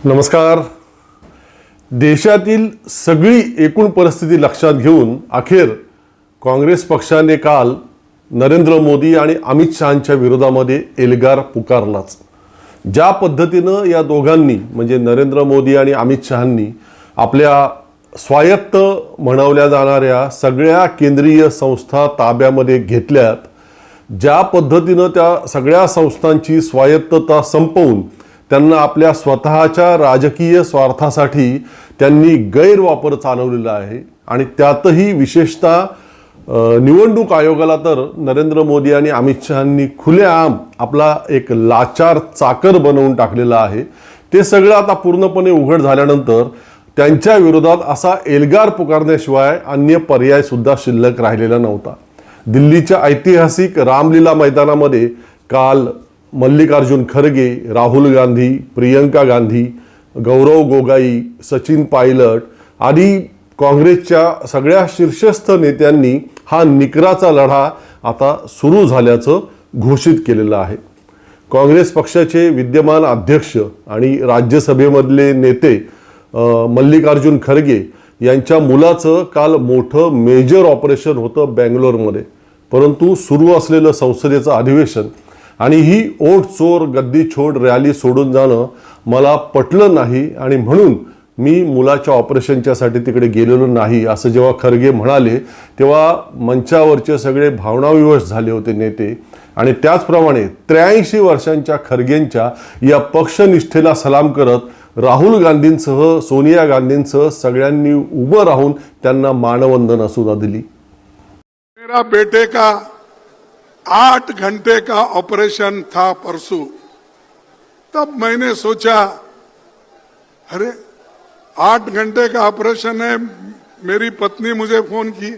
नमस्कार. देशातील सगळी एकूण परिस्थिती लक्षात घेऊन अखेर काँग्रेस पक्षाने काल नरेंद्र मोदी आणि अमित शहांच्या विरोधामध्ये एल्गार पुकारलाच. ज्या पद्धतीनं या दोघांनी म्हणजे नरेंद्र मोदी आणि अमित शहांनी आपल्या स्वायत्त म्हणवल्या जाणाऱ्या सगळ्या केंद्रीय संस्था ताब्यामध्ये घेतल्यात, ज्या पद्धतीनं त्या सगळ्या संस्थांची स्वायत्तता संपवून त्यांना आपल्या स्वतःच्या राजकीय स्वार्थासाठी त्यांनी गैरवापर चालवलेला आहे आणि त्यातही विशेषतः निवडणूक आयोगाला तर नरेंद्र मोदी आणि अमित शहांनी खुलेआम आपला एक लाचार चाकर बनवून टाकलेला आहे. ते सगळं आता पूर्णपणे उघड झाल्यानंतर त्यांच्या विरोधात असा एल्गार पुकारण्याशिवाय अन्य पर्याय सुद्धा शिल्लक राहिलेला नव्हता. दिल्लीच्या ऐतिहासिक रामलीला मैदानामध्ये काल मल्लिकार्जुन खरगे, राहुल गांधी, प्रियंका गांधी, गौरव गोगाई, सचिन पायलट आदी काँग्रेसच्या सगळ्या शीर्षस्थ नेत्यांनी हा निकराचा लढा आता सुरू झाल्याचं घोषित केलेलं आहे. काँग्रेस पक्षाचे विद्यमान अध्यक्ष आणि राज्यसभेमधले नेते मल्लिकार्जुन खरगे यांच्या मुलाचं काल मोठं मेजर ऑपरेशन होतं बेंगलोरमध्ये. परंतु सुरू असलेलं संसदेचं अधिवेशन आणि ही ओट चोर गद्दी छोड रॅली सोडून जाणं मला पटलं नाही आणि म्हणून मी मुलाच्या ऑपरेशनच्यासाठी तिकडे गेलेलो नाही असं जेव्हा खरगे म्हणाले तेव्हा मंचावरचे सगळे भावनाविवश झाले होते नेते. आणि त्याचप्रमाणे 83 वर्षांच्या खरगेंच्या या पक्षनिष्ठेला सलाम करत राहुल गांधींसह सोनिया गांधींसह सगळ्यांनी उभं राहून त्यांना मानवंदना सुद्धा दिली. मेरा बेटे का 8 घंटे का ऑपरेशन था परसों. तब मैंने सोचा अरे 8 घंटे का ऑपरेशन है. मेरी पत्नी मुझे फोन की,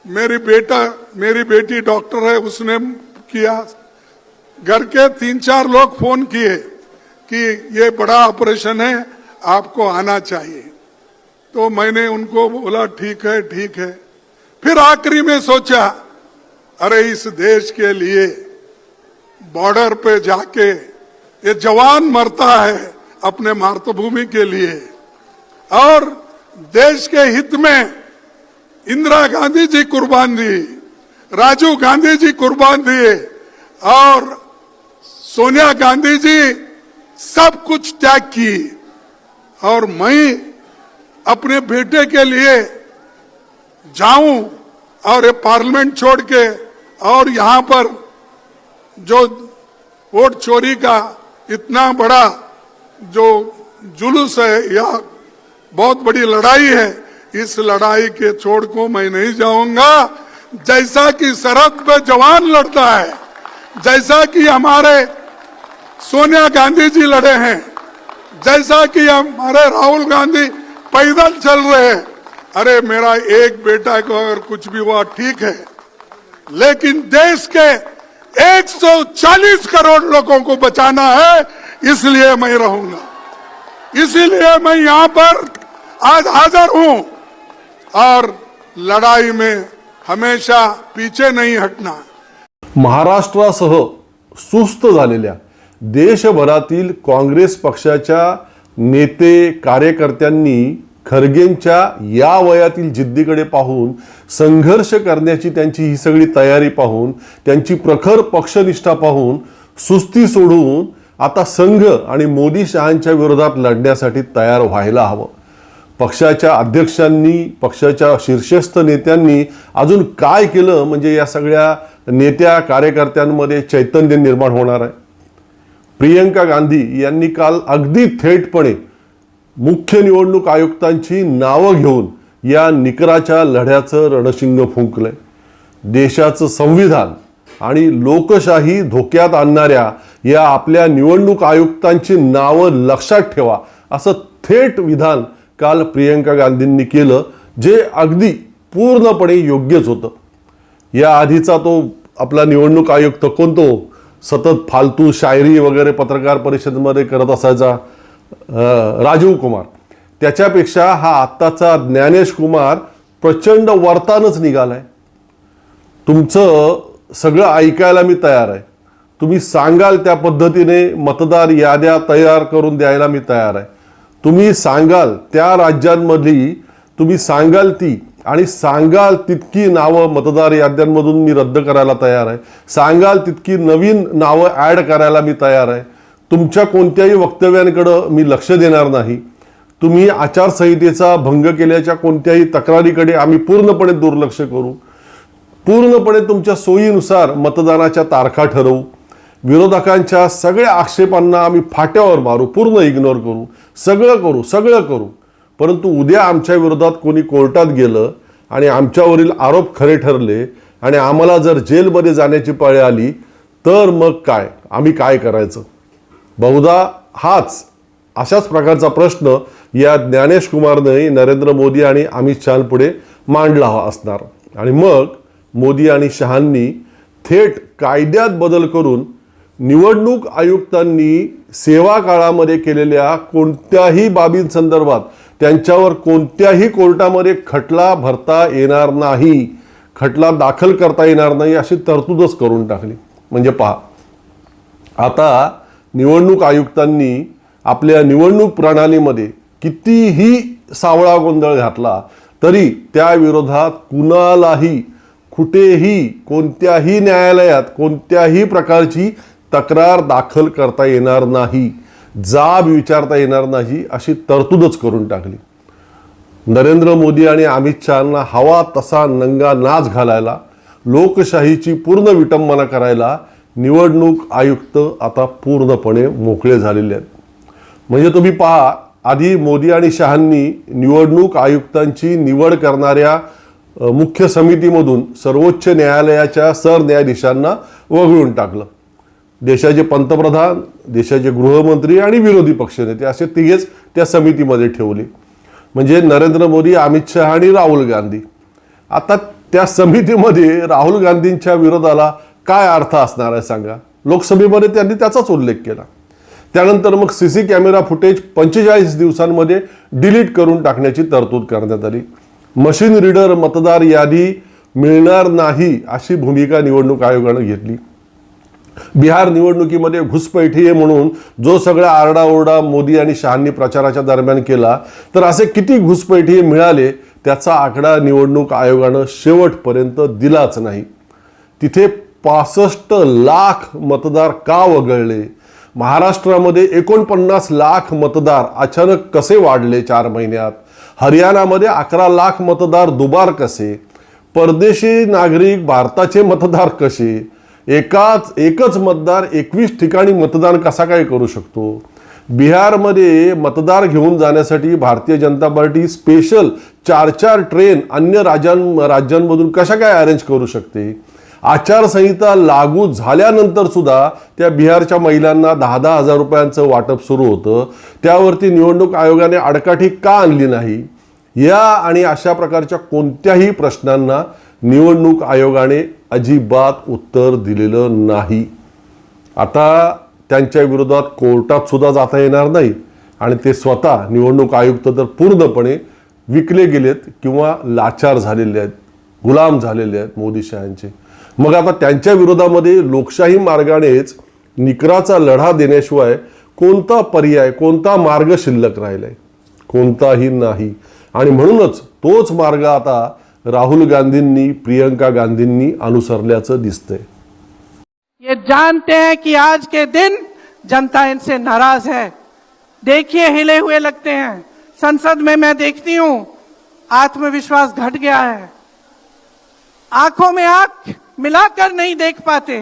मेरी बेटी डॉक्टर है उसने किया, घर के 3-4 लोग फोन किए कि ये बड़ा ऑपरेशन है आपको आना चाहिए. तो मैंने उनको बोला ठीक है ठीक है. फिर आखिरी में सोचा अरे इस देश के लिए बॉर्डर पे जाके ये जवान मरता है अपने मातृभूमि के लिए और देश के हित में इंदिरा गांधी जी कुर्बान दी, राजीव गांधी जी कुर्बान दिए और सोनिया गांधी जी सब कुछ त्याग की और मैं अपने बेटे के लिए जाऊं और ये पार्लियामेंट छोड़ के और यहाँ पर जो वोट चोरी का इतना बड़ा जो जुलूस है या बहुत बड़ी लड़ाई है, इस लड़ाई के छोड़ को मैं नहीं जाऊंगा. जैसा कि सरहद पे जवान लड़ता है, जैसा कि हमारे सोनिया गांधी जी लड़े हैं, जैसा कि हमारे राहुल गांधी पैदल चल रहे हैं. अरे मेरा एक बेटा को अगर कुछ भी हुआ ठीक है, लेकिन देश के 140 करोड़ लोगों को बचाना है, इसलिए मैं रहूंगा. इसीलिए मैं यहां पर आज हाजिर हूं और लड़ाई में हमेशा पीछे नहीं हटना. महाराष्ट्रासह सुस्त झालेल्या देशभरातील काँग्रेस पक्षाच्या नेते कार्यकर्त्यांनी खरगेंच्या या वयातील जिद्दीकडे पाहून, संघर्ष करण्याची त्यांची ही सगळी तयारी पाहून, त्यांची प्रखर पक्षनिष्ठा पाहून सुस्ती सोडून आता संघ आणि मोदी शहांच्या विरोधात लढण्यासाठी तयार व्हायला हवं. पक्षाच्या अध्यक्षांनी, पक्षाच्या शीर्षस्थ नेत्यांनी अजून काय केलं म्हणजे या सगळ्या नेत्या कार्यकर्त्यांमध्ये चैतन्य निर्माण होणार आहे. प्रियंका गांधी यांनी काल अगदी थेटपणे मुख्य निवडणूक आयुक्तांची नावं घेऊन या निकराच्या लढ्याचं रणशिंग फुंकलंय. देशाचं संविधान आणि लोकशाही धोक्यात आणणाऱ्या या आपल्या निवडणूक आयुक्तांची नावं लक्षात ठेवा असं थेट विधान काल प्रियंका गांधींनी केलं, जे अगदी पूर्णपणे योग्यच होतं. या आधीचा तो आपला निवडणूक आयुक्त कोणतो सतत फालतू शायरी वगैरे पत्रकार परिषदेमध्ये करत असायचा राजीव कुमार, त्याच्यापेक्षा हा आत्ताचा ज्ञानेश कुमार प्रचंड वर्तानच निघालाय. तुमचं सगळं ऐकायला मी तयार आहे, तुम्ही सांगाल त्या पद्धतीने मतदार याद्या तयार करून द्यायला मी तयार आहे. तुम्ही सांगाल त्या राज्यांमधली तुम्ही सांगाल ती आणि सांगाल तितकी नावं मतदार याद्यांमधून मी रद्द करायला तयार आहे. सांगाल तितकी नवीन नावं ॲड करायला मी तयार आहे. तुमच्या कोणत्याही वक्तव्यांकडं मी लक्ष देणार नाही. तुम्ही आचारसंहितेचा भंग केल्याच्या कोणत्याही तक्रारीकडे आम्ही पूर्णपणे दुर्लक्ष करू. पूर्णपणे तुमच्या सोयीनुसार मतदानाच्या तारखा ठरवू. विरोधकांच्या सगळ्या आक्षेपांना आम्ही फाट्यावर मारू, पूर्ण इग्नोर करू, सगळं करू. परंतु उद्या आमच्या विरोधात कोणी कोर्टात गेलं आणि आमच्यावरील आरोप खरे ठरले आणि आम्हाला जर जेलमध्ये जाण्याची पाळी आली तर मग काय, आम्ही काय करायचं? बहुधा अशाच प्रकारचा प्रश्न या ज्ञानेश कुमारने नरेंद्र मोदी आणि अमित शहांपुढे मांडला असणार. आणि मग मोदी आणि शहांनी थेट कायद्यात बदल करून निवडणूक आयुक्तांनी सेवा काळामध्ये केलेल्या कोणत्याही बाबींसंदर्भात त्यांच्यावर कोणत्याही कोर्टामध्ये खटला भरता येणार नाही, खटला दाखल करता येणार नाही अशी तरतूदच करून टाकली. म्हणजे पहा, आता निवडणूक आयुक्तांनी आपल्या निवडणूक प्रणालीमध्ये कितीही सावळा गोंधळ घातला तरी त्या विरोधात कुणालाही कुठेही कोणत्याही न्यायालयात कोणत्याही प्रकारची तक्रार दाखल करता येणार नाही, जाब विचारता येणार नाही अशी तरतूदच करून टाकली. नरेंद्र मोदी आणि अमित शहांना हवा तसा नंगा नाच घालायला, लोकशाहीची पूर्ण विटंबना करायला निवडणूक आयुक्त आता पूर्णपणे मोकळे झालेले आहेत. म्हणजे तुम्ही पहा, आधी मोदी आणि शहांनी निवडणूक आयुक्तांची निवड करणाऱ्या मुख्य समितीमधून सर्वोच्च न्यायालयाच्या सरन्यायाधीशांना वगळून टाकलं. देशाचे पंतप्रधान, देशाचे गृहमंत्री आणि विरोधी पक्षनेते असे तिघेच त्या समितीमध्ये ठेवले. म्हणजे नरेंद्र मोदी, अमित शहा आणि राहुल गांधी. आता त्या समितीमध्ये राहुल गांधींच्या विरोधाला काय अर्थ असणार आहे सांगा? लोकसभेमध्ये त्यांनी त्याचाच उल्लेख केला. त्यानंतर मग सीसी कॅमेरा फुटेज 45 दिवसांमध्ये डिलीट करून टाकण्याची तरतूद करण्यात आली. मशीन रीडर मतदार यादी मिळणार नाही अशी भूमिका निवडणूक आयोगाने घेतली. बिहार निवडणुकीमध्ये घुसपैठी आहे म्हणून जो सगळा आरडाओरडा मोदी आणि शहांनी प्रचाराच्या दरम्यान केला, तर असे किती घुसपैठी मिळाले त्याचा आकडा निवडणूक आयोगानं शेवटपर्यंत दिलाच नाही. तिथे 65 लाख मतदार का वगळले? महाराष्ट्रामध्ये 49 लाख मतदार अचानक कसे वाढले 4 महिन्यात? हरियाणामध्ये 11 लाख मतदार दुबार कसे? परदेशी नागरिक भारताचे मतदार कसे? एकच मतदार 21 ठिकाणी मतदान कसा काय करू शकतो? बिहारमध्ये मतदार घेऊन जाण्यासाठी Bharatiya Janata party special 4 train अन्य राज्यांमधून कशा काय अरेंज करू शकते? आचारसंहिता लागू झाल्यानंतर सुद्धा त्या बिहारच्या महिलांना 10,000 हजार रुपयांचं वाटप सुरू होतं. त्यावरती निवडणूक आयोगाने आडकाठी का आणली नाही? या आणि अशा प्रकारच्या कोणत्याही प्रश्नांना निवडणूक आयोगाने अजिबात उत्तर दिलेलं नाही. आता त्यांच्या विरोधात कोर्टात सुद्धा जाता येणार नाही आणि ते स्वतः निवडणूक आयुक्त तर पूर्णपणे विकले गेलेत किंवा लाचार झालेले आहेत, गुलाम झालेले आहेत मोदी शहांचे. मग आता त्यांच्या विरोधामध्ये लोकशाही मार्गानेच निकराचा लढा देण्याशिवाय कोणता पर्याय, कोणता मार्ग शिल्लक राहिलाय? कोणताही नाही. आणि म्हणूनच तोच मार्ग आता राहुल गांधींनी, प्रियंका गांधींनी अनुसरल्याचं दिसतंय. ये जानते हैं कि आज के दिन जनता इनसे नाराज है. देखिए हिले हुए लगते हैं. संसद में मैं देखती हूं आत्मविश्वास घट गया है. आंखों में आंख मिलाकर नहीं देख पाते.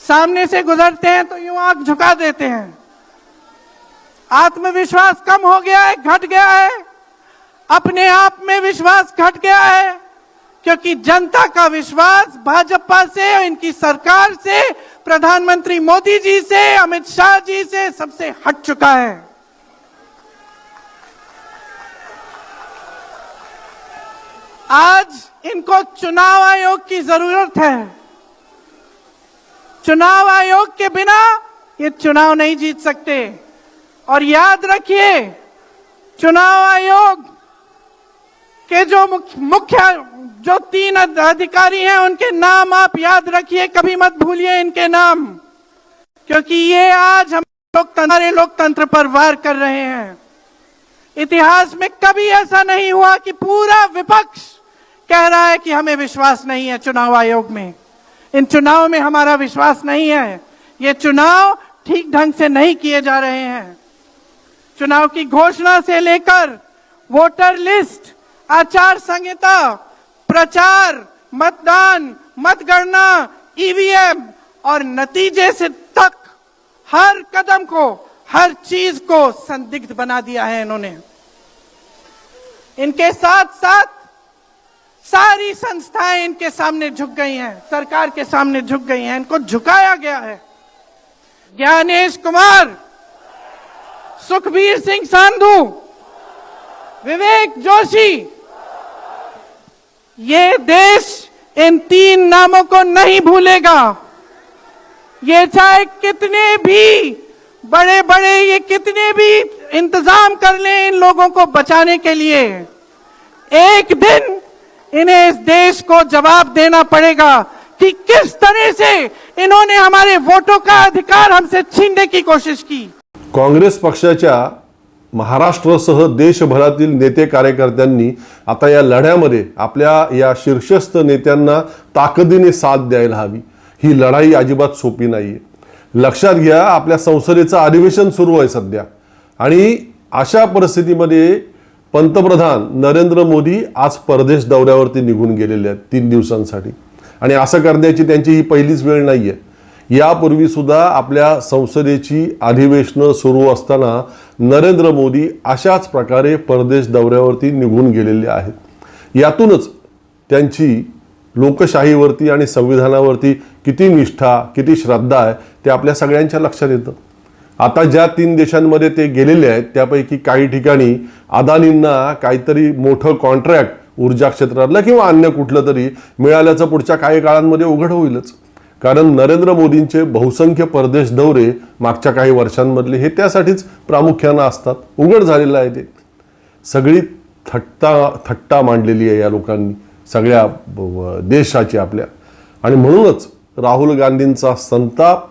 सामने से गुजरते हैं तो यूं आंख झुका देते हैं. आत्मविश्वास कम हो गया है, घट गया है. अपने आप में विश्वास घट गया है क्योंकि जनता का विश्वास भाजपा से, इनकी सरकार से, प्रधानमंत्री मोदी जी से, अमित शाह जी से सबसे हट चुका है. आज इनको चुनाव आयोग की जरूरत है. चुनाव आयोग के बिना ये चुनाव नहीं जीत सकते. और याद रखिए, चुनाव आयोग के जो मुख्य 3 अधिकारी हैं उनके नाम आप याद रखिए, कभी मत भूलिए इनके नाम. क्योंकि ये आज हम हमारे लोकतंत्र पर वार कर रहे हैं। इतिहास में कभी ऐसा नहीं हुआ कि पूरा विपक्ष कह रहा है कि हमें विश्वास नहीं है चुनाव आयोग में, इन चुनाव में हमारा विश्वास नहीं है, ये चुनाव ठीक ढंग से नहीं किए जा रहे हैं। चुनाव की घोषणा से लेकर वोटर लिस्ट, आचार संहिता, प्रचार, मतदान, मतगणना, ईवीएम और नतीजे से तक हर कदम को, हर चीज को संदिग्ध बना दिया है इन्होंने। इनके साथ साथ सारी संस्थाएं इनके सामने झुक गई हैं, सरकार के सामने झुक गई हैं, इनको झुकाया गया है। ज्ञानेश कुमार, सुखबीर सिंह सांधू, विवेक जोशी, ये देश इन तीन नामों को नहीं भूलेगा। ये चाहे कितने भी बड़े बड़े ये कितने भी इंतजाम कर लें इन लोगों को बचाने के लिए, एक दिन इन्हें इस देश को जवाब देना पड़ेगा कि किस तरह से इन्होंने हमारे वोटों का अधिकार हमसे छीनने की कोशिश की। काँग्रेस पक्षाच्या महाराष्ट्रासह देशभरातील नेते कार्यकर्त्यांनी आता या लढ्यामध्ये आपल्या या शीर्षस्थ नेत्यांना ताकदीने साथ द्यायला हवी। ही लढाई अजिबात सोपी नाहीये। लक्षात घ्या, आपल्या संसदेचं अधिवेशन सुरू आहे सध्या आणि अशा परिस्थितीमध्ये पंतप्रधान नरेंद्र मोदी आज परदेश दौऱ्यावरती निघून गेलेले आहेत 3 दिवसांसाठी आणि असं करण्याची त्यांची ही पहिलीच वेळ नाहीये। यापूर्वी सुद्धा आपल्या संसदेची अधिवेशनं सुरू असताना नरेंद्र मोदी अशाच प्रकारे परदेश दौऱ्यावरती निघून गेलेले आहेत। यातूनच त्यांची लोकशाहीवरती आणि संविधानावरती किती निष्ठा, किती श्रद्धा आहे ते आपल्या सगळ्यांच्या लक्षात येतं। आता ज्या 3 देशांमध्ये ते गेलेले आहेत त्यापैकी काही ठिकाणी अदानींना काहीतरी मोठं कॉन्ट्रॅक्ट ऊर्जा क्षेत्रातलं किंवा अन्य कुठलं तरी मिळाल्याचं पुढच्या काही काळांमध्ये उघड होईलच। कारण नरेंद्र मोदींचे बहुसंख्य परदेश दौरे मागच्या काही वर्षांमधले हे त्यासाठीच प्रामुख्याने असतात। उघड झालेलं आहे ते। सगळी थट्टा मांडलेली आहे या लोकांनी सगळ्या देशाची आपल्या, आणि म्हणूनच राहुल गांधींचा संताप,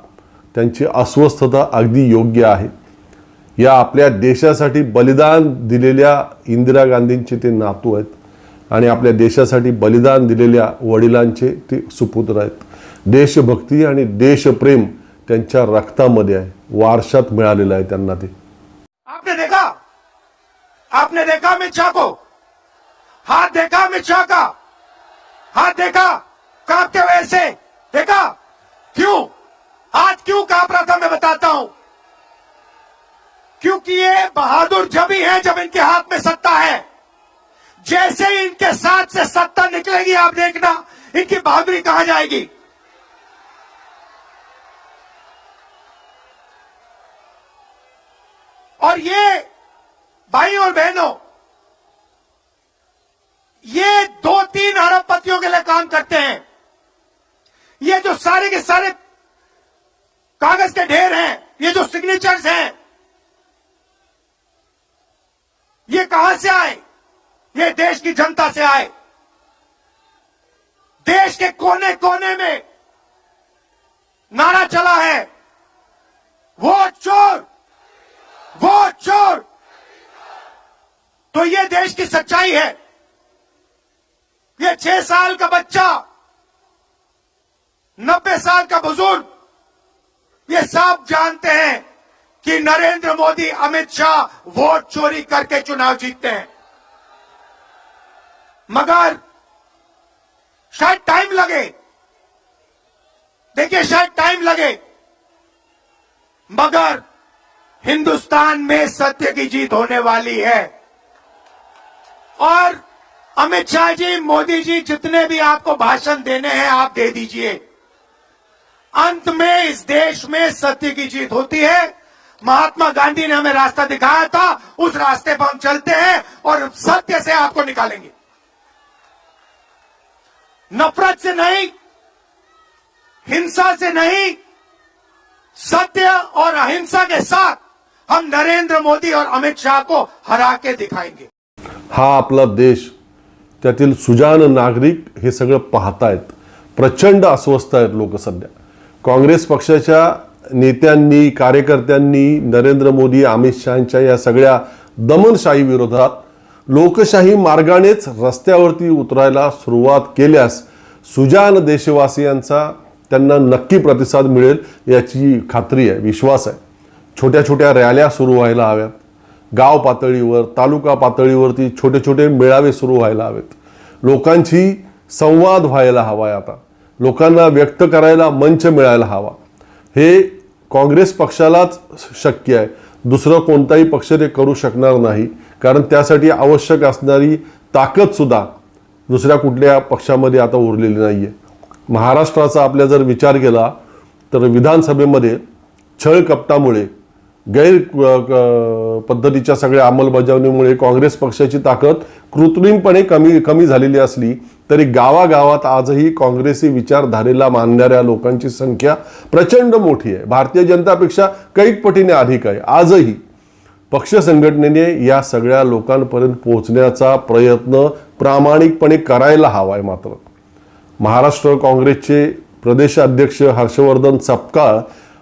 त्यांची अस्वस्थता अगदी योग्य आहे। या आपल्या देशासाठी बलिदान दिलेल्या इंदिरा गांधींचे ते नातू आहेत आणि आपल्या देशासाठी बलिदान दिलेल्या वडिलांचे ते सुपुत्र आहेत। देशभक्ती आणि देशप्रेम त्यांच्या रक्तामध्ये आहे, वारसात मिळालेलं आहे त्यांना ते। आपने देखा अमित शाह को, हाथ देखा अमित शाह का, हाथ देखा कांपते हुए ऐसे देखा। क्यों आज क्यों कांप रहा था मैं बताता हूं। क्योंकि ये बहादुर जब ही है जब इनके हाथ में सत्ता है। जैसे ही इनके साथ से सत्ता निकलेगी आप देखना इनकी बहादुरी कहां जाएगी। और ये भाई और बहनों, ये 2-3 अरबपतियों के लिए काम करते हैं। ये जो सारे के सारे कागज के ढेर हैं, ये जो सिग्नेचर्स हैं, ये कहां से आए? ये देश की जनता से आए। देश के कोने कोने में नारा चला है, वोट चोर, वोट चोर। तो ये देश की सच्चाई है। ये 6 साल का बच्चा, 90 साल का बुजुर्ग, ये सब जानते हैं कि नरेंद्र मोदी, अमित शाह वोट चोरी करके चुनाव जीतते हैं। मगर शायद टाइम लगे, देखिए शायद टाइम लगे, मगर हिंदुस्तान में सत्य की जीत होने वाली है। और अमित शाह जी, मोदी जी, जितने भी आपको भाषण देने हैं आप दे दीजिए। अंत में इस देश में सत्य की जीत होती है। महात्मा गांधी ने हमें रास्ता दिखाया था, उस रास्ते पर हम चलते हैं और सत्य से आपको निकालेंगे। नफरत से नहीं, हिंसा से नहीं, सत्य और अहिंसा के साथ हम नरेंद्र मोदी और अमित शाह को हरा के दिखाएंगे। हा आपला देश, त्यातील सुजान नागरिक हे सगळं पाहतायत। प्रचंड अस्वस्थ आहेत लोक सध्या। काँग्रेस पक्षाच्या नेत्यांनी कार्यकर्त्यांनी नरेंद्र मोदी अमित शहांच्या या सगळ्या दमनशाही विरोधात लोकशाही मार्गानेच रस्त्यावरती उतरायला सुरुवात केल्यास सुजाण देशवासियांचा त्यांना नक्की प्रतिसाद मिळेल याची खात्री आहे, विश्वास आहे. छोट्या छोट्या रॅल्या सुरू व्हायला हव्यात. गाव पातळीवर तालुका पातळीवरती छोटे छोटे मेळावे सुरू व्हायला हवेत. लोकांची संवाद व्हायला हवा आहे. आता लोकांना व्यक्त करायला मंच मिळायला हवा. हे काँग्रेस पक्षालाच शक्य आहे, दुसरं कोणताही पक्ष ते करू शकणार नाही. कारण त्यासाठी आवश्यक असणारी ताकद सुद्धा दुसऱ्या कुठल्या पक्षामध्ये आता उरलेली नाही आहे. महाराष्ट्राचा आपल्या जर विचार केला तर विधानसभेमध्ये छळ कपटामुळे गैर पद्धतीच्या सगळ्या अंमलबजावणीमुळे काँग्रेस पक्षाची ताकद कृत्रिमपणे कमी झालेली असली तरी गावागावात आजही काँग्रेसी विचारधारेला मानणाऱ्या लोकांची संख्या प्रचंड मोठी आहे. भारतीय जनतापेक्षा कैक पटीने अधिक आहे. आजही पक्ष संघटनेने या सगळ्या लोकांपर्यंत पोहोचण्याचा प्रयत्न प्रामाणिकपणे करायला हवा आहे. मात्र महाराष्ट्र काँग्रेसचे प्रदेशाध्यक्ष हर्षवर्धन सपकाळ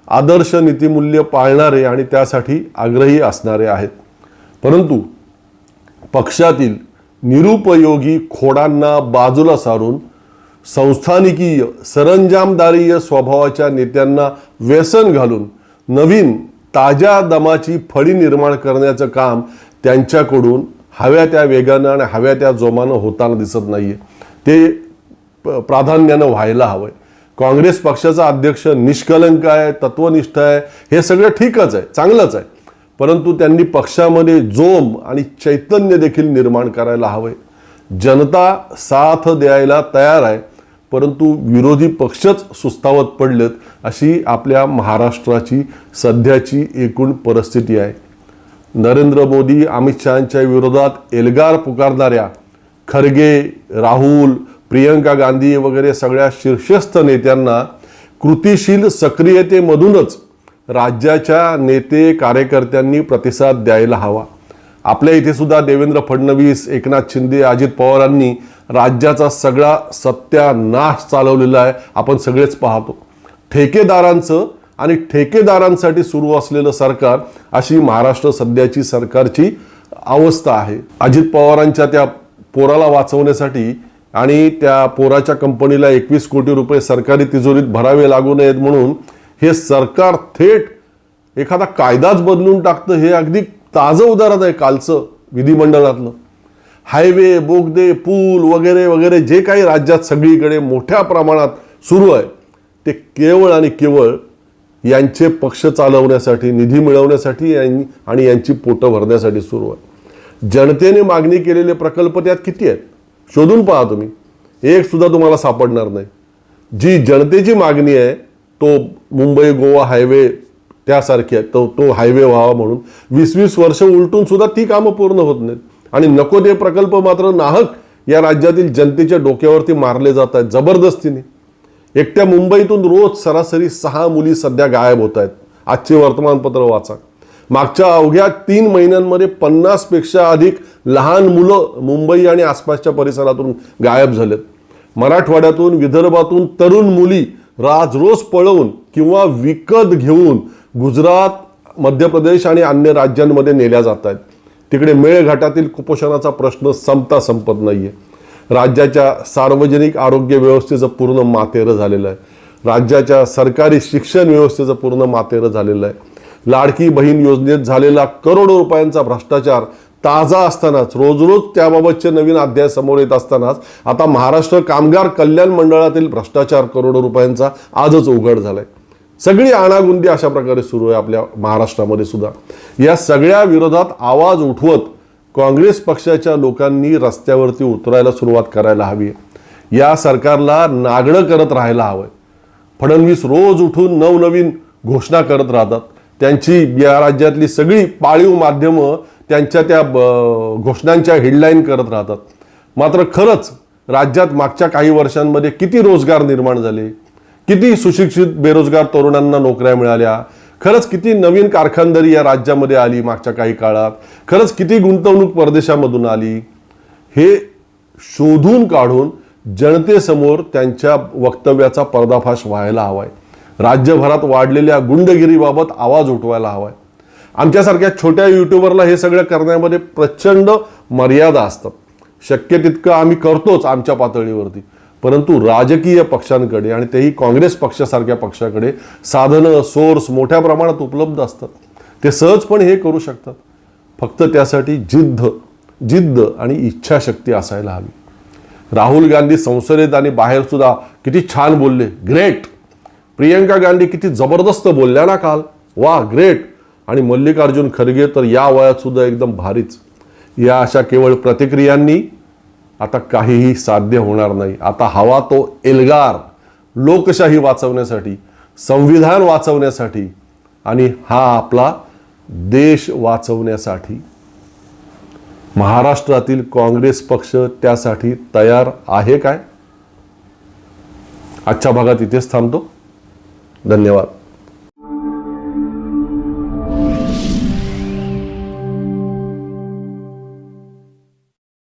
आदर्श नीतिमूल्य पाळणारे आणि त्यासाठी आग्रही असणारे आहेत. परंतु पक्षातील निरुपयोगी खोडांना बाजूला सारून संस्थानिकीय सरंजामदारीय स्वभावाच्या नेत्यांना व्यसन घालून नवीन ताज्या दमाची फळी निर्माण करण्याचं काम त्यांच्याकडून हव्या त्या वेगानं आणि हव्या त्या जोमानं होताना दिसत नाहीये. ते प्राधान्यानं व्हायला हवंय. काँग्रेस पक्षाचा अध्यक्ष निष्कलंक आहे, तत्वनिष्ठ आहे, हे सगळं ठीकच आहे, चांगलंच आहे. परंतु त्यांनी पक्षामध्ये जोम आणि चैतन्य देखील निर्माण करायला हवंय. जनता साथ द्यायला तयार आहे, परंतु विरोधी पक्षच सुस्तावत पडलेत अशी आपल्या महाराष्ट्राची सध्याची एकूण परिस्थिती आहे. नरेंद्र मोदी अमित शहांच्या विरोधात एल्गार पुकारणाऱ्या खरगे, राहुल, प्रियंका गांधी वगैरे सगळ्या शीर्षस्थ नेत्यांना कृतिशील सक्रियतेमधूनच राज्याच्या नेते कार्यकर्त्यांनी प्रतिसाद द्यायला हवा. आपल्या इथे सुद्धा देवेंद्र फडणवीस, एकनाथ शिंदे, अजित पवारांनी राज्याचा सगळा सत्यानाश चालवलेला आहे. आपण सगळेच पाहतो. ठेकेदारांचं आणि ठेकेदारांसाठी सुरू असलेलं सरकार अशी महाराष्ट्र सध्याची सरकारची अवस्था आहे. अजित पवारांच्या त्या पोराला वाचवण्यासाठी आणि त्या पोराच्या कंपनीला 21 कोटी रुपये सरकारी तिजोरीत भरावे लागू नयेत म्हणून हे सरकार थेट एखादा कायदाच बदलून टाकतं. हे अगदी ताजं उदाहरण आहे कालचं विधिमंडळातलं. हायवे, बोगदे, पूल वगैरे वगैरे जे काही राज्यात सगळीकडे मोठ्या प्रमाणात सुरू आहे ते केवळ आणि केवळ यांचे पक्ष चालवण्यासाठी, निधी मिळवण्यासाठी आणि यांची पोटं भरण्यासाठी सुरू आहे. जनतेने मागणी केलेले प्रकल्प त्यात किती आहेत शोधून पहा तुम्ही, एक सुद्धा तुम्हाला सापडणार नाही. जी जनतेची मागणी आहे तो मुंबई गोवा हायवे त्यासारखी आहे, तो हायवे व्हावा म्हणून 20-20 वर्ष उलटून सुद्धा ती कामं पूर्ण होत नाहीत. आणि नको ते प्रकल्प मात्र नाहक या राज्यातील जनतेच्या डोक्यावरती मारले जात आहेत जबरदस्तीने. एकट्या मुंबईतून रोज सरासरी 6 मुली सध्या गायब होत आहेत. आजचे वर्तमानपत्र वाचा. मागच्या अवघ्या 3 महिन्यांमध्ये 50 पेक्षा अधिक लहान मुलं मुंबई आणि आसपासच्या परिसरातून गायब झालेत. मराठवाड्यातून, विदर्भातून तरुण मुली रोज पळवून किंवा विकत घेऊन गुजरात, मध्य प्रदेश आणि अन्य राज्यांमध्ये नेल्या जात आहेत. तिकडे मेळघाटातील कुपोषणाचा प्रश्न संपत नाहीये. राज्याच्या सार्वजनिक आरोग्य व्यवस्थेचं पूर्ण मातेरं झालेलं आहे. राज्याच्या सरकारी शिक्षण व्यवस्थेचं पूर्ण मातेरं झालेलं आहे. लाडकी बहीण योजनेत झालेला करोडो रुपयांचा भ्रष्टाचार ताजा असतानाच, रोज रोज त्याबाबतचे नवीन अध्याय समोर येत असतानाच आता महाराष्ट्र कामगार कल्याण मंडळातील भ्रष्टाचार करोडो रुपयांचा आजच उघड झालाय. सगळी आणागुंदी अशा प्रकारे सुरू आहे आपल्या महाराष्ट्रामध्ये सुद्धा. या सगळ्या विरोधात आवाज उठवत काँग्रेस पक्षाच्या लोकांनी रस्त्यावरती उतरायला सुरुवात करायला हवी. या सरकारला नागडं करत राहायला हवंय. फडणवीस रोज उठून नवनवीन घोषणा करत राहतात. त्यांची या राज्यातली सगळी पाळीव माध्यमं त्यांच्या त्या घोषणांच्या हेडलाईन करत राहतात. मात्र खरंच राज्यात मागच्या काही वर्षांमध्ये किती रोजगार निर्माण झाले, किती सुशिक्षित बेरोजगार तरुणांना नोकऱ्या मिळाल्या, खरंच किती नवीन कारखानदारी या राज्यामध्ये आली मागच्या काही काळात, खरंच किती गुंतवणूक परदेशामधून आली, हे शोधून काढून जनतेसमोर त्यांच्या वक्तव्याचा पर्दाफाश व्हायला हवाय. राज्यभरात वाढलेल्या गुंडगिरीबाबत आवाज उठवायला हवाय. आमच्यासारख्या छोट्या युट्यूबरला हे सगळं करण्यामध्ये प्रचंड मर्यादा असतात. शक्य तितकं आम्ही करतोच आमच्या पातळीवरती, परंतु राजकीय पक्षांकडे आणि तेही काँग्रेस पक्षासारख्या पक्षाकडे साधनं सोर्स मोठ्या प्रमाणात उपलब्ध असतात. ते सहजपणे हे करू शकतात. फक्त त्यासाठी जिद्द आणि इच्छाशक्ती असायला हवी. राहुल गांधी संसदेत आणि बाहेर सुद्धा किती छान बोलले, ग्रेट. प्रियंका गांधी किती जबरदस्त बोलल्या ना काल, वा ग्रेट. आणि मल्लिकार्जुन खरगे तर या वयात सुद्धा एकदम भारीच. या अशा केवळ प्रतिक्रियांनी आता काहीही साध्य होणार नाही. आता हवा तो एल्गार, लोकशाही वाचवण्यासाठी, संविधान वाचवण्यासाठी आणि हा आपला देश वाचवण्यासाठी. महाराष्ट्रातील काँग्रेस पक्ष त्यासाठी तयार आहे काय? आजच्या भागात इथेच थांबतो. धन्यवाद.